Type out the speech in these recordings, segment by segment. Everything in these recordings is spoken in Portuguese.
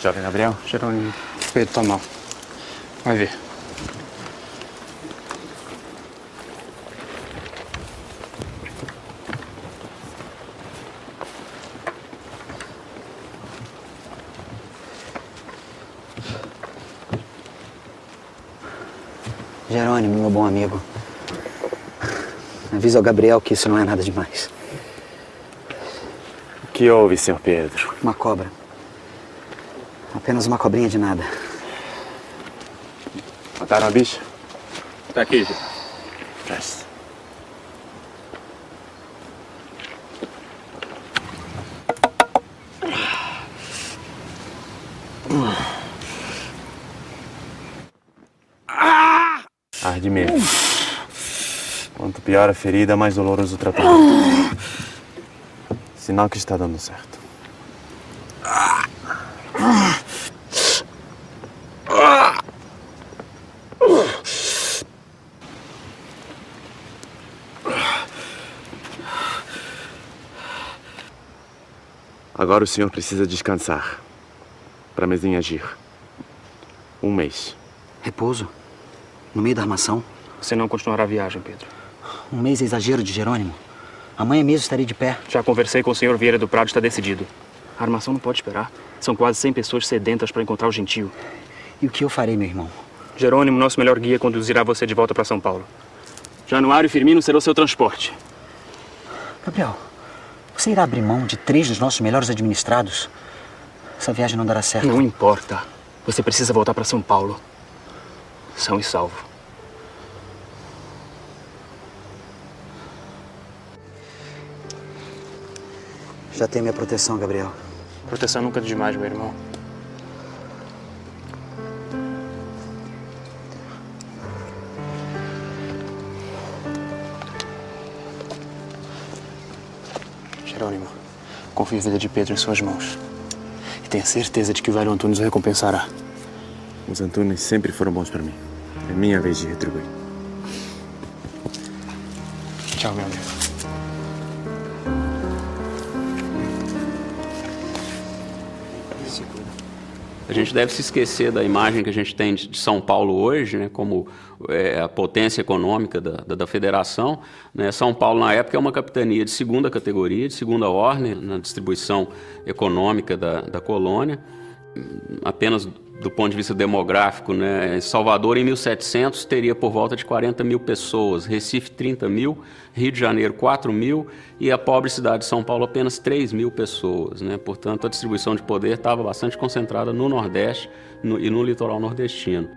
Jovem Gabriel? Jerônimo, Pedro tá mal. Vai ver. Jerônimo, meu bom amigo. Avisa ao Gabriel que isso não é nada demais. O que houve, senhor Pedro? Uma cobra. Apenas uma cobrinha de nada. Mataram a bicha? Tá aqui, Gil. Presta. Arde mesmo. Quanto pior a ferida, mais doloroso o tratamento. Sinal que está dando certo. Agora o senhor precisa descansar. Para a mesinha agir. 1 mês. Repouso? No meio da armação? Você não continuará a viagem, Pedro. 1 mês é exagero de Jerônimo. Amanhã mesmo estarei de pé. Já conversei com o senhor Vieira do Prado, está decidido. A armação não pode esperar. São quase 100 pessoas sedentas para encontrar o Gentil. E o que eu farei, meu irmão? Jerônimo, nosso melhor guia, conduzirá você de volta para São Paulo. Januário e Firmino serão seu transporte. Gabriel, você irá abrir mão de 3 dos nossos melhores administrados? Essa viagem não dará certo. Não importa. Você precisa voltar para São Paulo. São e salvo. Já tem minha proteção, Gabriel. Proteção nunca é demais, meu irmão. Jerônimo, confie a vida de Pedro em suas mãos. E tenha certeza de que o velho Antunes o recompensará. Os Antunes sempre foram bons para mim. É minha vez de retribuir. Tchau, meu amigo. A gente deve se esquecer da imagem que a gente tem de São Paulo hoje, né, como a potência econômica da federação. Né? São Paulo, na época, é uma capitania de 2ª categoria, de 2ª ordem na distribuição econômica da colônia. Apenas do ponto de vista demográfico, né, Salvador, em 1700, teria por volta de 40 mil pessoas, Recife, 30 mil, Rio de Janeiro, 4 mil, e a pobre cidade de São Paulo, apenas 3 mil pessoas. Né? Portanto, a distribuição de poder estava bastante concentrada no Nordeste e no litoral nordestino.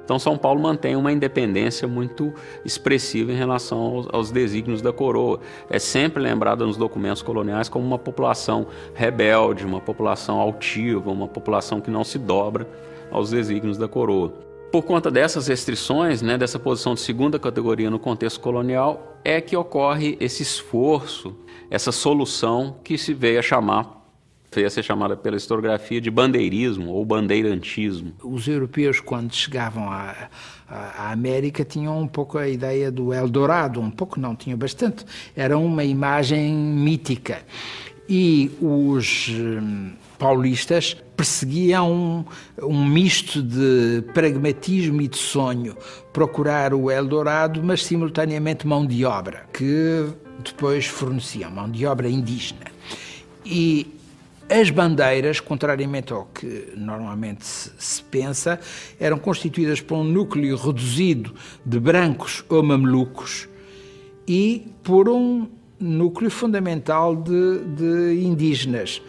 Então, São Paulo mantém uma independência muito expressiva em relação aos desígnios da coroa. É sempre lembrada nos documentos coloniais como uma população rebelde, uma população altiva, uma população que não se dobra aos desígnios da coroa. Por conta dessas restrições, né, dessa posição de 2ª categoria no contexto colonial, é que ocorre esse esforço, essa solução que veio a ser chamada pela historiografia de bandeirismo ou bandeirantismo. Os europeus, quando chegavam à América, tinham um pouco a ideia do Eldorado, um pouco não, tinham bastante. Era uma imagem mítica. E os paulistas perseguiam um misto de pragmatismo e de sonho, procurar o Eldorado, mas simultaneamente mão de obra, que depois forneciam, mão de obra indígena. E as bandeiras, contrariamente ao que normalmente se pensa, eram constituídas por um núcleo reduzido de brancos ou mamelucos e por um núcleo fundamental de indígenas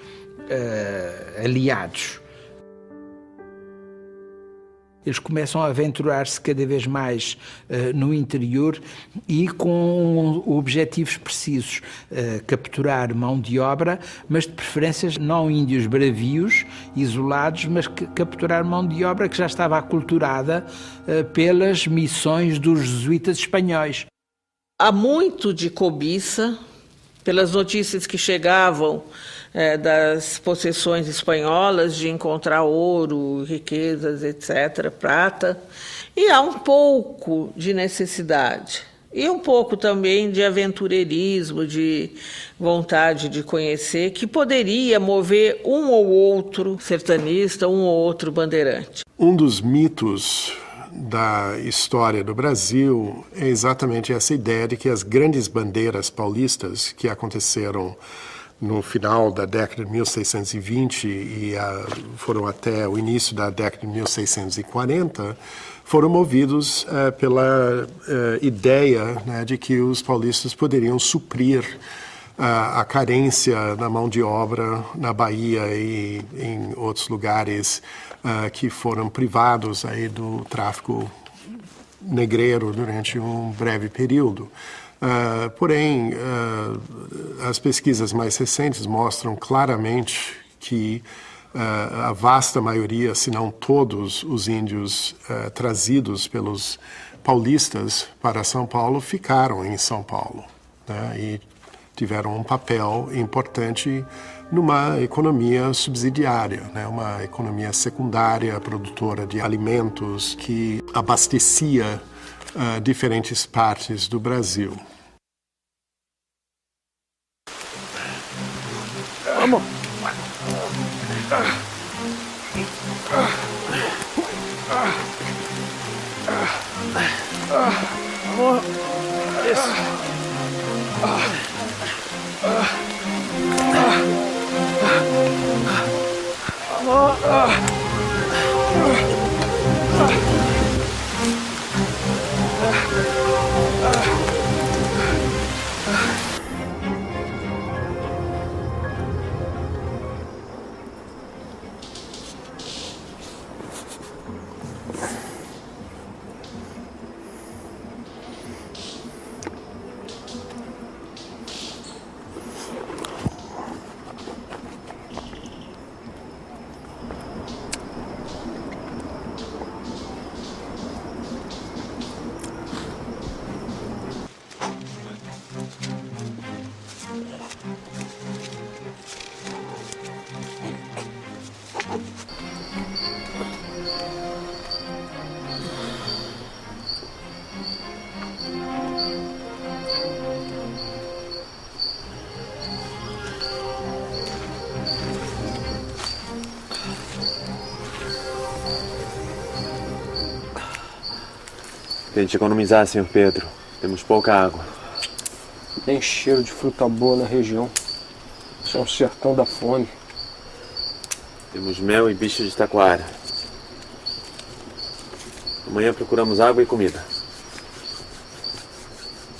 aliados. Eles começam a aventurar-se cada vez mais no interior e com objetivos precisos, capturar mão de obra, mas de preferências não índios bravios, isolados, mas capturar mão de obra que já estava aculturada pelas missões dos jesuítas espanhóis. Há muito de cobiça, pelas notícias que chegavam das possessões espanholas, de encontrar ouro, riquezas, etc., prata. E há um pouco de necessidade E um pouco também de aventureirismo, de vontade de conhecer, que poderia mover um ou outro sertanista, um ou outro bandeirante. Um dos mitos da história do Brasil é exatamente essa ideia de que as grandes bandeiras paulistas que aconteceram no final da década de 1620 e foram até o início da década de 1640, foram movidos pela ideia, né, de que os paulistas poderiam suprir a carência na mão de obra na Bahia e em outros lugares que foram privados aí do tráfico negreiro durante um breve período. Porém, as pesquisas mais recentes mostram claramente que a vasta maioria, se não todos os índios trazidos pelos paulistas para São Paulo ficaram em São Paulo, né, e tiveram um papel importante numa economia subsidiária, né, uma economia secundária, produtora de alimentos que abastecia diferentes partes do Brasil. Vamos! Amor! Isso! Tente economizar, senhor Pedro. Temos pouca água. Tem cheiro de fruta boa na região. Isso é um sertão da fome. Temos mel e bicho de taquara. Amanhã procuramos água e comida.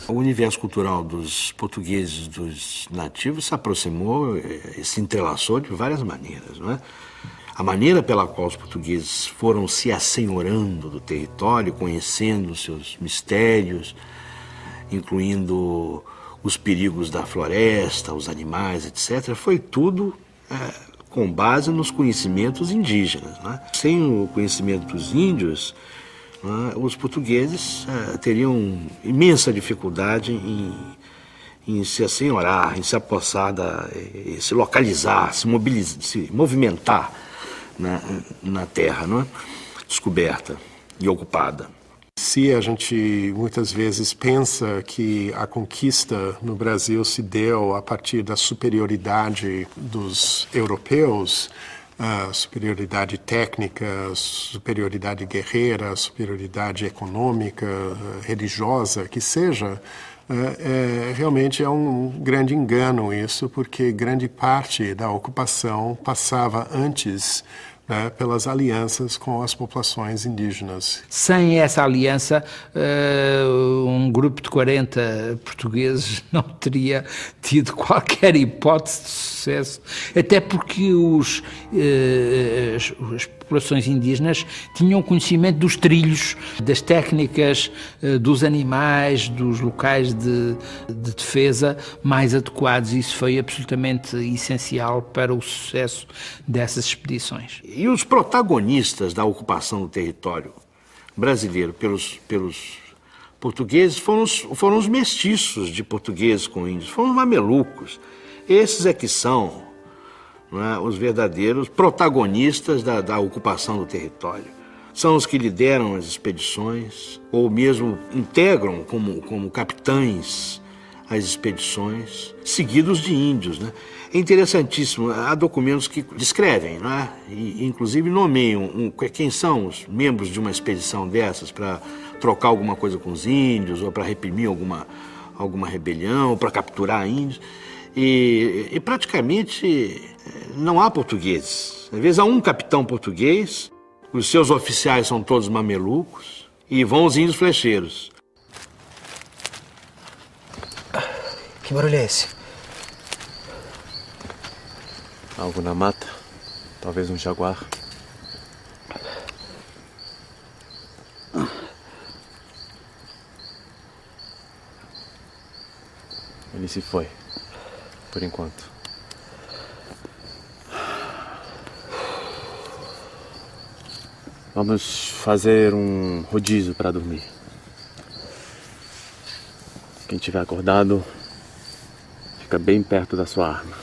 O universo cultural dos portugueses, dos nativos, se aproximou e se entrelaçou de várias maneiras, não é? A maneira pela qual os portugueses foram se assenhorando do território, conhecendo os seus mistérios, incluindo os perigos da floresta, os animais, etc., foi tudo com base nos conhecimentos indígenas, né? Sem o conhecimento dos índios, os portugueses teriam imensa dificuldade em se assenhorar, em se apossar, se localizar, se movimentar na terra, não é? Descoberta e ocupada. Se a gente muitas vezes pensa que a conquista no Brasil se deu a partir da superioridade dos europeus, superioridade técnica, superioridade guerreira, superioridade econômica, religiosa, que seja, realmente é um grande engano isso, porque grande parte da ocupação passava antes, né, pelas alianças com as populações indígenas. Sem essa aliança, um grupo de 40 portugueses não teria tido qualquer hipótese de sucesso, até porque as populações indígenas tinham conhecimento dos trilhos, das técnicas, dos animais, dos locais de defesa mais adequados. Isso foi absolutamente essencial para o sucesso dessas expedições. E os protagonistas da ocupação do território brasileiro pelos portugueses foram os mestiços de portugueses com índios, foram os mamelucos. Esses é que são, não é, os verdadeiros protagonistas da ocupação do território. são os que lideram as expedições, ou mesmo integram como capitães as expedições, seguidos de índios, né? É interessantíssimo, há documentos que descrevem, né? E inclusive nomeiam quem são os membros de uma expedição dessas para trocar alguma coisa com os índios, ou para reprimir alguma rebelião, ou para capturar índios. E praticamente não há portugueses. Às vezes há um capitão português, os seus oficiais são todos mamelucos, e vão os índios flecheiros. Que barulho é esse? Algo na mata. Talvez um jaguar. Ele se foi. Por enquanto. Vamos fazer um rodízio para dormir. Quem tiver acordado, fica bem perto da sua arma.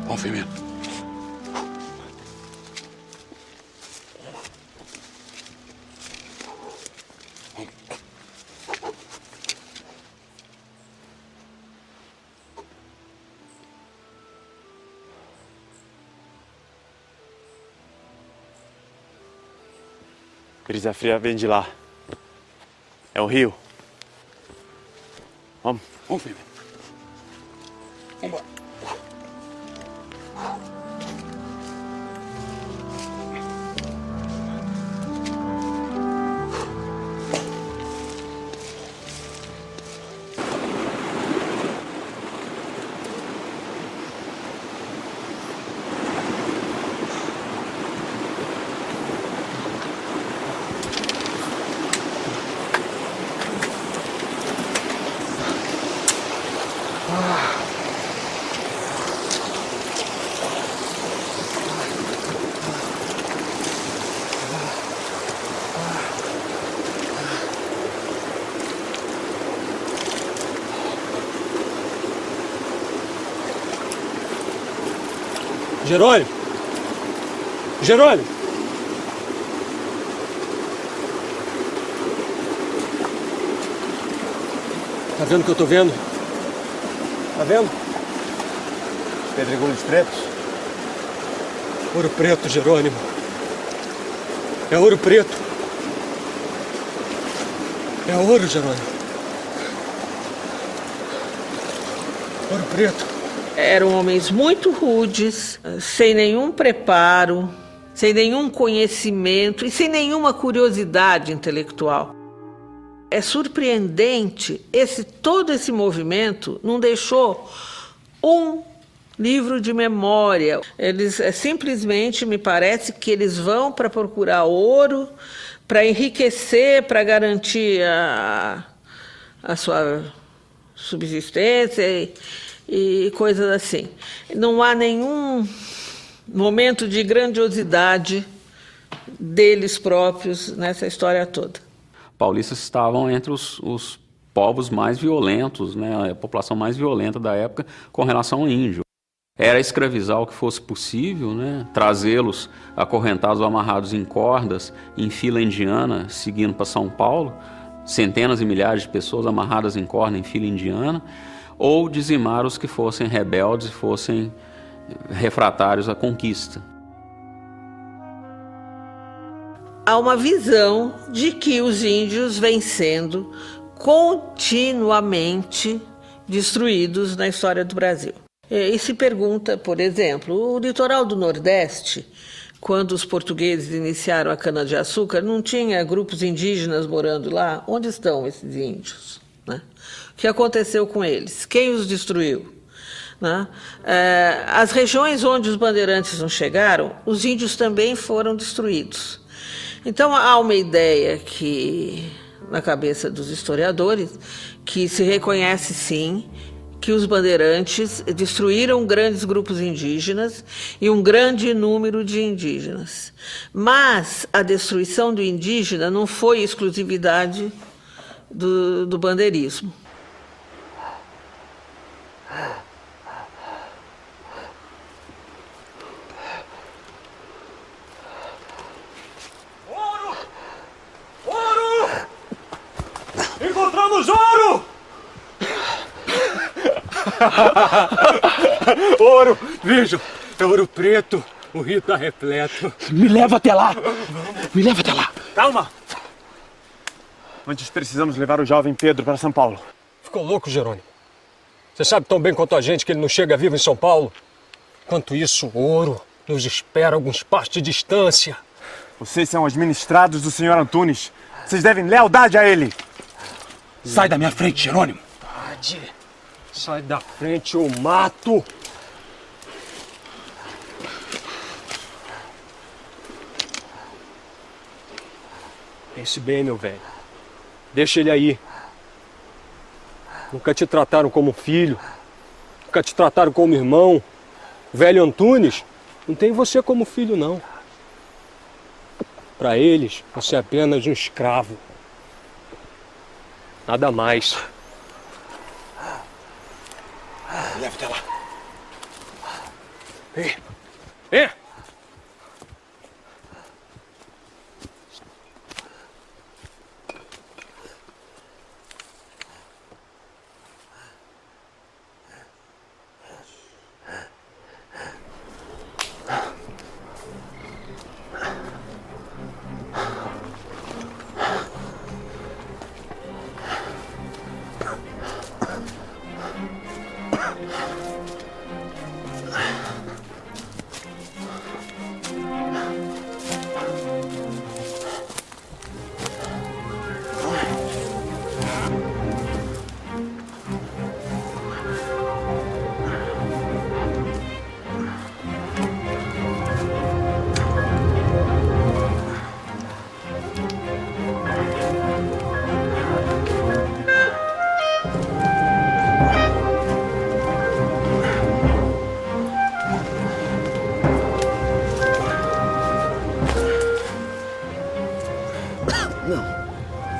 Confirme. Brisa fria vem de lá. É o rio. Vamos. Confirme. Vambora. Jerônimo! Jerônimo! Tá vendo o que eu tô vendo? Tá vendo? Pedregulhos pretos? Ouro preto, Jerônimo. É ouro preto. É ouro, Jerônimo. Ouro preto. Eram homens muito rudes, sem nenhum preparo, sem nenhum conhecimento e sem nenhuma curiosidade intelectual. É surpreendente, todo esse movimento não deixou um livro de memória. Eles simplesmente, me parece que eles vão para procurar ouro, para enriquecer, para garantir a sua subsistência e coisas assim. Não há nenhum momento de grandiosidade deles próprios nessa história toda. Paulistas estavam entre os povos mais violentos, né, a população mais violenta da época com relação ao índio. Era escravizar o que fosse possível, né, trazê-los acorrentados ou amarrados em cordas, em fila indiana, seguindo para São Paulo, centenas e milhares de pessoas amarradas em corda em fila indiana, ou dizimar os que fossem rebeldes e fossem refratários à conquista. Há uma visão de que os índios vêm sendo continuamente destruídos na história do Brasil. E se pergunta, por exemplo, o litoral do Nordeste, quando os portugueses iniciaram a cana-de-açúcar, não tinha grupos indígenas morando lá? Onde estão esses índios? Né? O que aconteceu com eles? Quem os destruiu? Né? As regiões onde os bandeirantes não chegaram, os índios também foram destruídos. Então há uma ideia que, na cabeça dos historiadores, que se reconhece sim que os bandeirantes destruíram grandes grupos indígenas e um grande número de indígenas. Mas a destruição do indígena não foi exclusividade do bandeirismo. Ouro! Ouro! Encontramos ouro! Ouro! Vejam, é ouro preto. O rio está repleto. Me leva até lá! Me leva até lá! Calma! Antes precisamos levar o jovem Pedro para São Paulo. Ficou louco, Jerônimo? Você sabe tão bem quanto a gente que ele não chega vivo em São Paulo? Enquanto isso, o ouro nos espera a alguns passos de distância. Vocês são os ministrados do Sr. Antunes. Vocês devem lealdade a ele. Sai da minha frente, Jerônimo! Sai da frente ou mato! Pense bem, meu velho. Deixa ele aí. Nunca te trataram como filho. Nunca te trataram como irmão. O velho Antunes não tem você como filho, não. Para eles, você é apenas um escravo. Nada mais. Me leva até lá! Vem! Vem!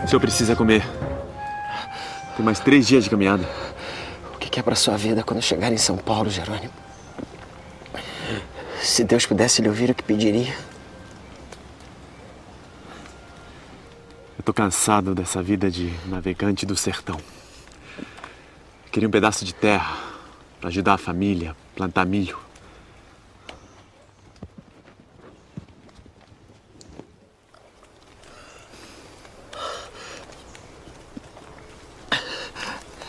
O senhor precisa comer. Tem mais 3 dias de caminhada. O que é para sua vida quando chegar em São Paulo, Jerônimo? Se Deus pudesse lhe ouvir, o que pediria? Eu tô cansado dessa vida de navegante do sertão. Queria um pedaço de terra para ajudar a família, plantar milho.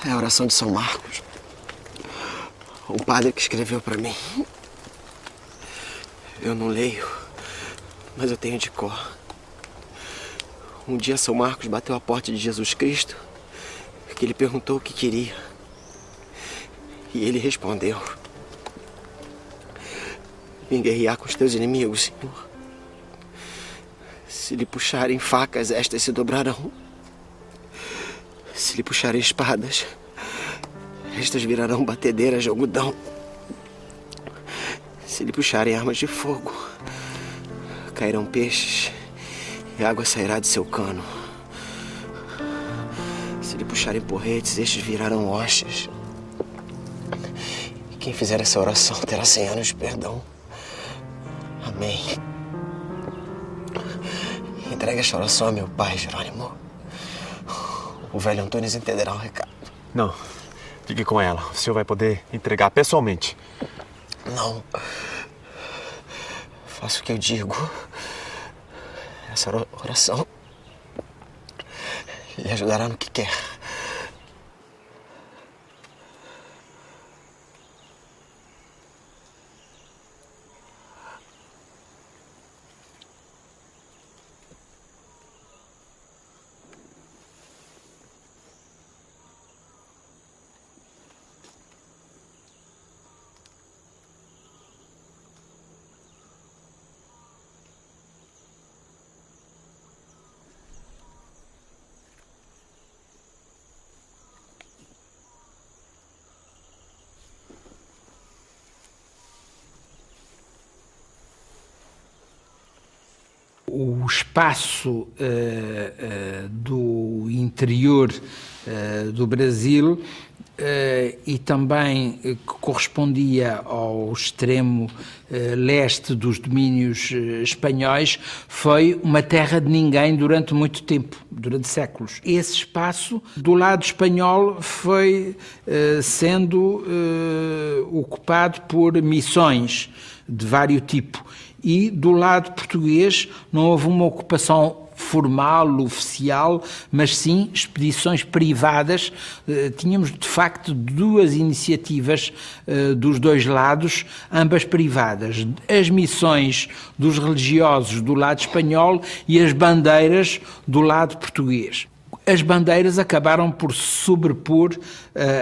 É a oração de São Marcos. O padre que escreveu para mim. Eu não leio, mas eu tenho de cor. Um dia São Marcos bateu à porta de Jesus Cristo, que ele perguntou o que queria. E ele respondeu: vim guerrear com os teus inimigos, Senhor. Se lhe puxarem facas, estas se dobrarão. Se lhe puxarem espadas, estas virarão batedeiras de algodão. Se lhe puxarem armas de fogo, cairão peixes e a água sairá de seu cano. Se lhe puxarem porretes, estes virarão hostes. E quem fizer essa oração terá 100 anos de perdão. Amém. Entregue esta oração a meu pai, Jerônimo. O velho Antunes entenderá o recado. Não. Fique com ela. O senhor vai poder entregar pessoalmente. Não. Faça o que eu digo. Essa oração lhe ajudará no que quer. O espaço do interior do Brasil e também que correspondia ao extremo leste dos domínios espanhóis foi uma terra de ninguém durante muito tempo, durante séculos. Esse espaço do lado espanhol foi sendo ocupado por missões de vários tipos. E do lado português não houve uma ocupação formal, oficial, mas sim expedições privadas. Tínhamos, de facto, duas iniciativas dos dois lados, ambas privadas. As missões dos religiosos do lado espanhol e as bandeiras do lado português. As bandeiras acabaram por se sobrepor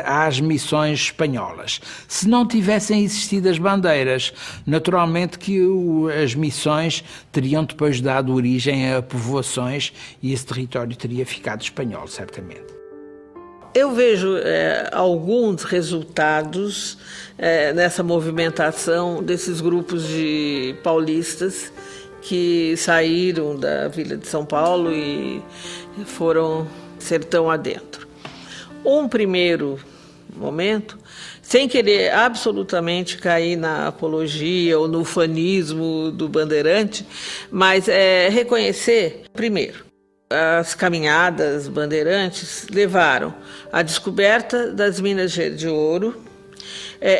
às missões espanholas. Se não tivessem existido as bandeiras, naturalmente que as missões teriam depois dado origem a povoações e esse território teria ficado espanhol, certamente. Eu vejo alguns resultados nessa movimentação desses grupos de paulistas que saíram da Vila de São Paulo e foram sertão adentro. Um primeiro momento, sem querer absolutamente cair na apologia ou no ufanismo do bandeirante, mas reconhecer, primeiro, as caminhadas bandeirantes levaram à descoberta das minas de ouro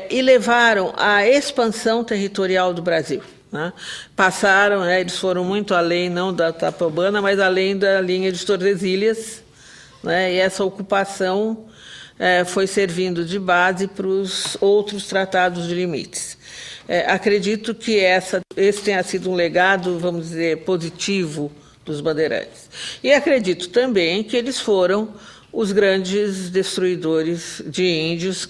e levaram à expansão territorial do Brasil. Passaram, eles foram muito além, não da Taprobana, mas além da linha de Tordesilhas, e essa ocupação foi servindo de base para os outros tratados de limites. Acredito que esse tenha sido um legado, vamos dizer, positivo dos bandeirantes. E acredito também que eles foram os grandes destruidores de índios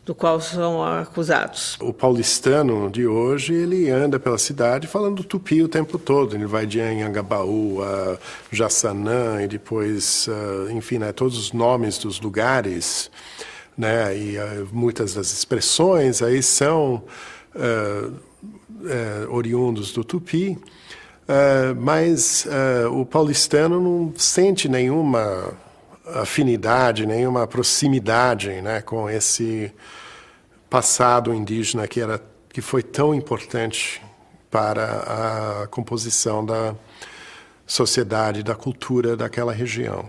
do qual são acusados. O paulistano de hoje, ele anda pela cidade falando tupi o tempo todo. Ele vai de Anhangabaú a Jaçanã e depois, enfim, todos os nomes dos lugares, e muitas das expressões aí são oriundos do tupi, mas o paulistano não sente nenhuma afinidade, nenhuma proximidade, com esse passado indígena que foi tão importante para a composição da sociedade, da cultura daquela região.